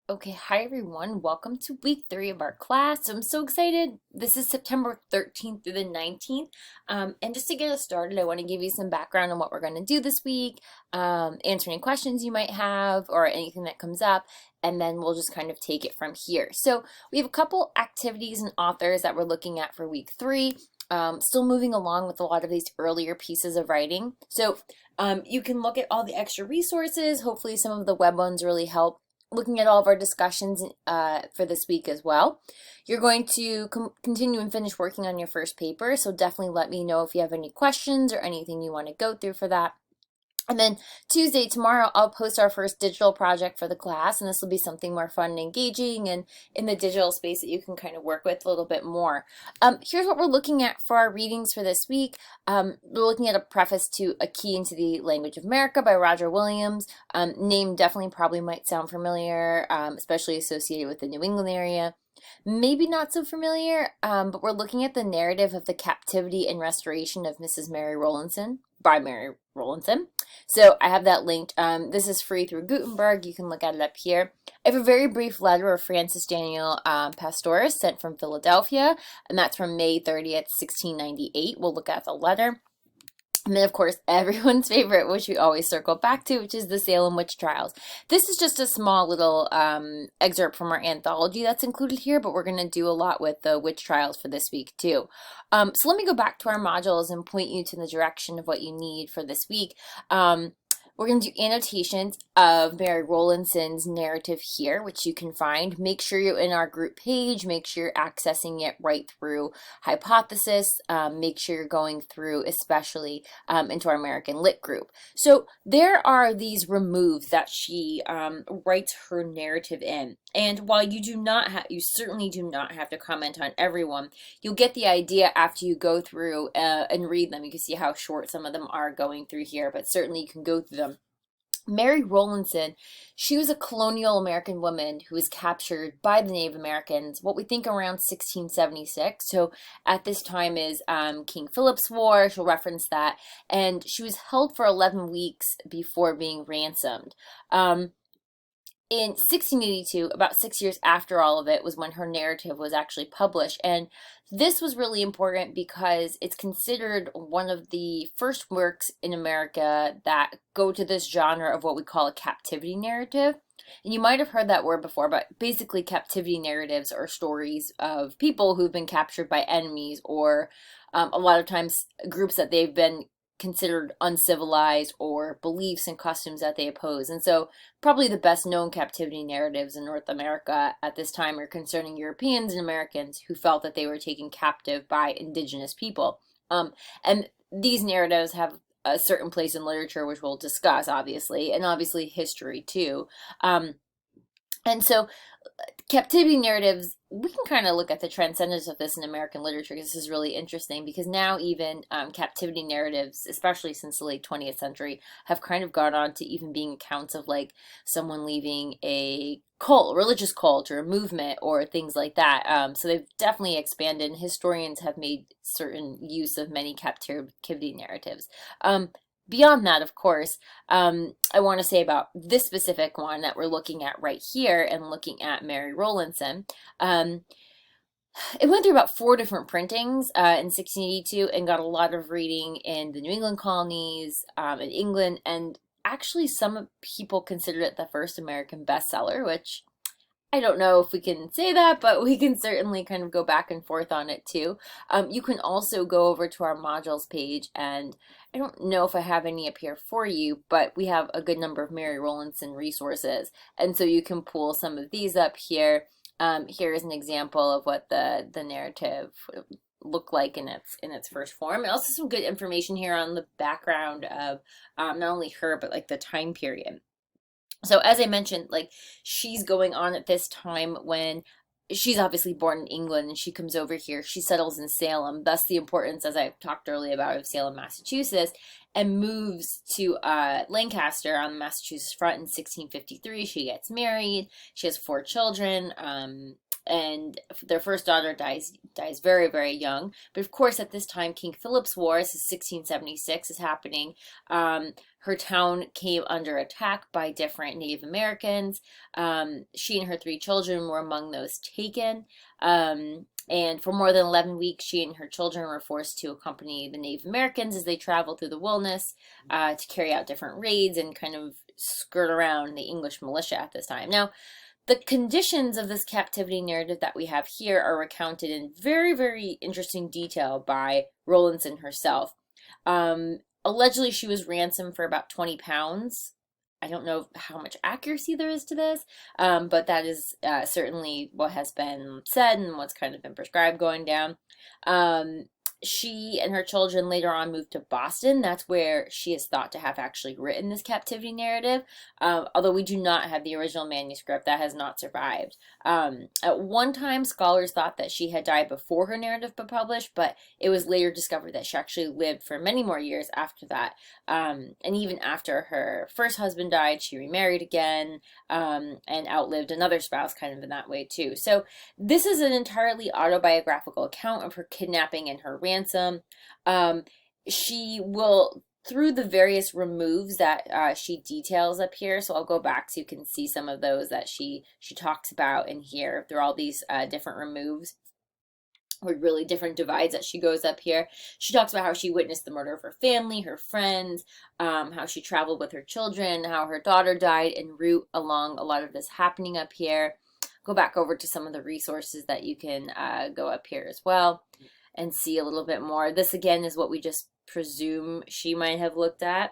Okay, hi everyone. Welcome to week 3 of our class. I'm so excited. This is September 13th through the 19th. And just to get us started, I want to give you some background on what we're going to do this week, answer any questions you might have or anything that comes up, and then we'll just kind of take it from here. So we have a couple activities and authors that we're looking at for week 3. Still moving along with a lot of these earlier pieces of writing. So you can look at all the extra resources. Hopefully some of the web ones really help looking at all of our discussions for this week as well. You're going to continue and finish working on your first paper, so definitely let me know if you have any questions or anything you want to go through for that. And then Tuesday, tomorrow, I'll post our first digital project for the class, and this will be something more fun and engaging and in the digital space that you can kind of work with a little bit more. Here's what we're looking at for our readings for this week. We're looking at a preface to A Key into the Language of America by Roger Williams. Name definitely probably might sound familiar, especially associated with the New England area. Maybe not so familiar, but we're looking at the narrative of the captivity and restoration of Mrs. Mary Rowlandson by Mary Rowlandson. So I have that linked. This is free through Gutenberg. You can look at it up here. I have a very brief letter of Francis Daniel Pastoris sent from Philadelphia, and that's from May 30th, 1698. We'll look at the letter. And then, of course, everyone's favorite, which we always circle back to, which is the Salem Witch Trials. This is just a small little excerpt from our anthology that's included here, but we're going to do a lot with the witch trials for this week, too. So let me go back to our modules and point you to the direction of what you need for this week. We're going to do annotations of Mary Rowlandson's narrative here, which you can find. Make sure you're in our group page. Make sure you're accessing it right through Hypothesis. Make sure you're going through, especially into our American Lit group. So there are these removes that she writes her narrative in. And while you do not have, you certainly do not have to comment on everyone, you'll get the idea after you go through and read them. You can see how short some of them are going through here, but certainly you can go through them. Mary Rowlandson, she was a colonial American woman who was captured by the Native Americans, what we think around 1676. So at this time is King Philip's War. She'll reference that. And she was held for 11 weeks before being ransomed. In 1682, about 6 years after all of it, was when her narrative was actually published. And this was really important because it's considered one of the first works in America that go to this genre of what we call a captivity narrative. And you might have heard that word before, but basically captivity narratives are stories of people who've been captured by enemies or a lot of times groups that they've been considered uncivilized or beliefs and customs that they oppose. And so probably the best known captivity narratives in North America at this time are concerning Europeans and Americans who felt that they were taken captive by indigenous people. And these narratives have a certain place in literature, which we'll discuss, obviously, and obviously history too. And so captivity narratives, we can kind of look at the transcendence of this in American literature. This is really interesting because now even captivity narratives, especially since the late 20th century, have kind of gone on to even being accounts of like someone leaving a cult, religious cult or a movement or things like that. So they've definitely expanded. Historians have made certain use of many captivity narratives. Beyond that, of course, I want to say about this specific one that we're looking at right here and looking at Mary Rowlandson. It went through about 4 different printings in 1682 and got a lot of reading in the New England colonies, in England, and actually some people considered it the first American bestseller, which I don't know if we can say that, but we can certainly kind of go back and forth on it too. You can also go over to our modules page, and I don't know if I have any up here for you, but we have a good number of Mary Rowlandson resources, and so you can pull some of these up here. Here is an example of what the narrative looked like in its first form, and also some good information here on the background of not only her but like the time period. So as I mentioned, like she's going on at this time when she's obviously born in England and she comes over here. She settles in Salem, thus the importance, as I've talked earlier about, of Salem, Massachusetts, and moves to Lancaster on the Massachusetts front in 1653. She gets married. She has 4 children. and their first daughter dies very, very young. But of course, at this time, King Philip's War, this is 1676, is happening. Her town came under attack by different Native Americans. She and her 3 children were among those taken. And for more than 11 weeks, she and her children were forced to accompany the Native Americans as they traveled through the wilderness to carry out different raids and kind of skirt around the English militia at this time. Now, the conditions of this captivity narrative that we have here are recounted in very, very interesting detail by Rowlandson herself. Allegedly, she was ransomed for about 20 pounds. I don't know how much accuracy there is to this, but that is certainly what has been said and what's kind of been prescribed going down. She and her children later on moved to Boston. That's where she is thought to have actually written this captivity narrative, although we do not have the original manuscript. That has not survived. At one time, scholars thought that she had died before her narrative was published, but it was later discovered that she actually lived for many more years after that. And even after her first husband died, she remarried again and outlived another spouse kind of in that way too. So this is an entirely autobiographical account of her kidnapping and her ransom. She will, through the various removes that she details up here, so I'll go back so you can see some of those that she talks about in here through all these different removes, with really different divides that she goes up here. She talks about how she witnessed the murder of her family, her friends, how she traveled with her children, how her daughter died en route along a lot of this happening up here. Go back over to some of the resources that you can go up here as well and see a little bit more. This again is what we just presume she might have looked at.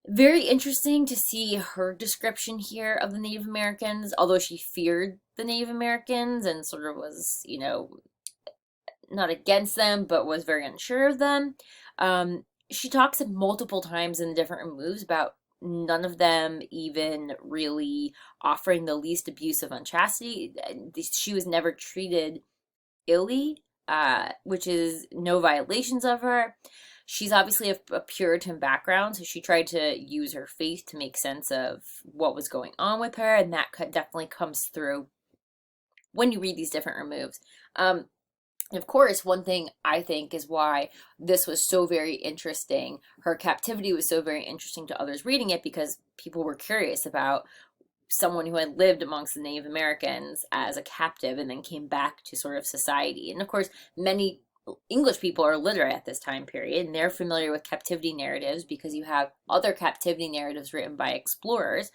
Very interesting to see her description here of the Native Americans, although she feared the Native Americans and sort of was, you know, not against them, but was very unsure of them. She talks multiple times in different removes about none of them even really offering the least abuse of unchastity. She was never treated illy, which is no violations of her. She's obviously a Puritan background, so she tried to use her faith to make sense of what was going on with her, and that definitely comes through when you read these different removes. And of course, one thing I think is why this was so very interesting, her captivity was so very interesting to others reading it, because people were curious about someone who had lived amongst the Native Americans as a captive and then came back to sort of society. And of course, many English people are literate at this time period, and they're familiar with captivity narratives because you have other captivity narratives written by explorers.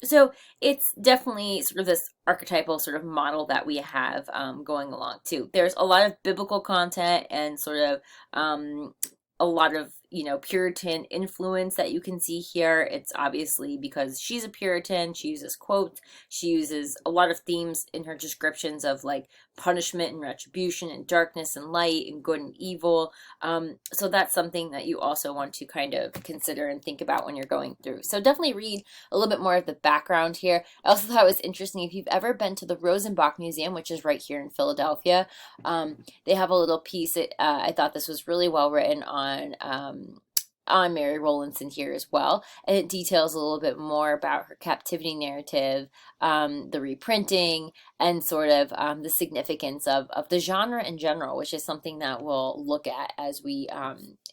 So it's definitely sort of this archetypal sort of model that we have going along too. There's a lot of biblical content and sort of a lot of, you know, Puritan influence that you can see here. It's obviously because she's a Puritan. She uses quotes. She uses a lot of themes in her descriptions of like punishment and retribution and darkness and light and good and evil. So that's something that you also want to kind of consider and think about when you're going through. So definitely read a little bit more of the background here. I also thought it was interesting, if you've ever been to the Rosenbach Museum, which is right here in Philadelphia, they have a little piece. I thought this was really well written on Mary Rowlandson here as well, and it details a little bit more about her captivity narrative, the reprinting, and sort of the significance of the genre in general, which is something that we'll look at as we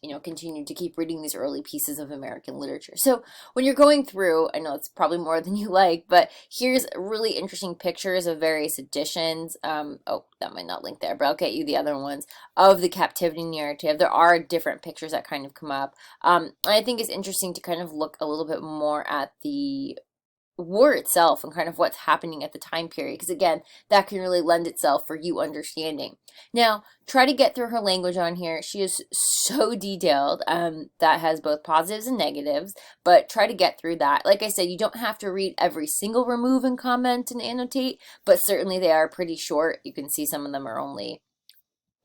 you know, continue to keep reading these early pieces of American literature. So when you're going through, I know it's probably more than you like, but here's really interesting pictures of various editions. Oh, that might not link there, but I'll get you the other ones of the captivity narrative. There are different pictures that kind of come up. I think it's interesting to kind of look a little bit more at the war itself and kind of what's happening at the time period, because again, that can really lend itself for you understanding. Now, try to get through her language on here. She is so detailed, that has both positives and negatives, but try to get through that. Like I said, you don't have to read every single remove and comment and annotate, but certainly they are pretty short. You can see some of them are only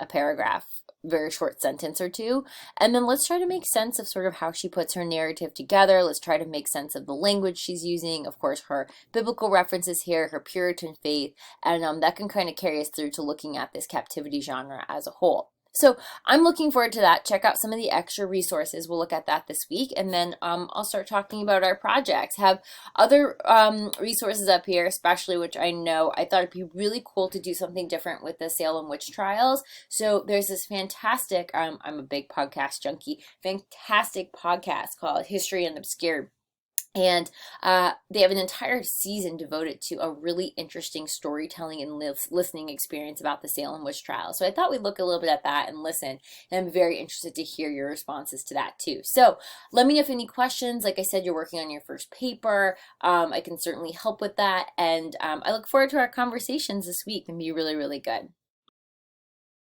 a paragraph, very short sentence or two. And then let's try to make sense of sort of how she puts her narrative together. Let's try to make sense of the language she's using, of course, her biblical references here, her Puritan faith, and that can kind of carry us through to looking at this captivity genre as a whole. So I'm looking forward to that. Check out some of the extra resources. We'll look at that this week, and then I'll start talking about our projects. Have other resources up here, especially which I thought it'd be really cool to do something different with the Salem witch trials. So there's this fantastic, I'm a big podcast junkie, fantastic podcast called History Unobscured. And they have an entire season devoted to a really interesting storytelling and listening experience about the Salem witch trials. So I thought we'd look a little bit at that and listen. And I'm very interested to hear your responses to that too. So let me know if any questions. Like I said, you're working on your first paper. I can certainly help with that. And I look forward to our conversations this week and be really, really good.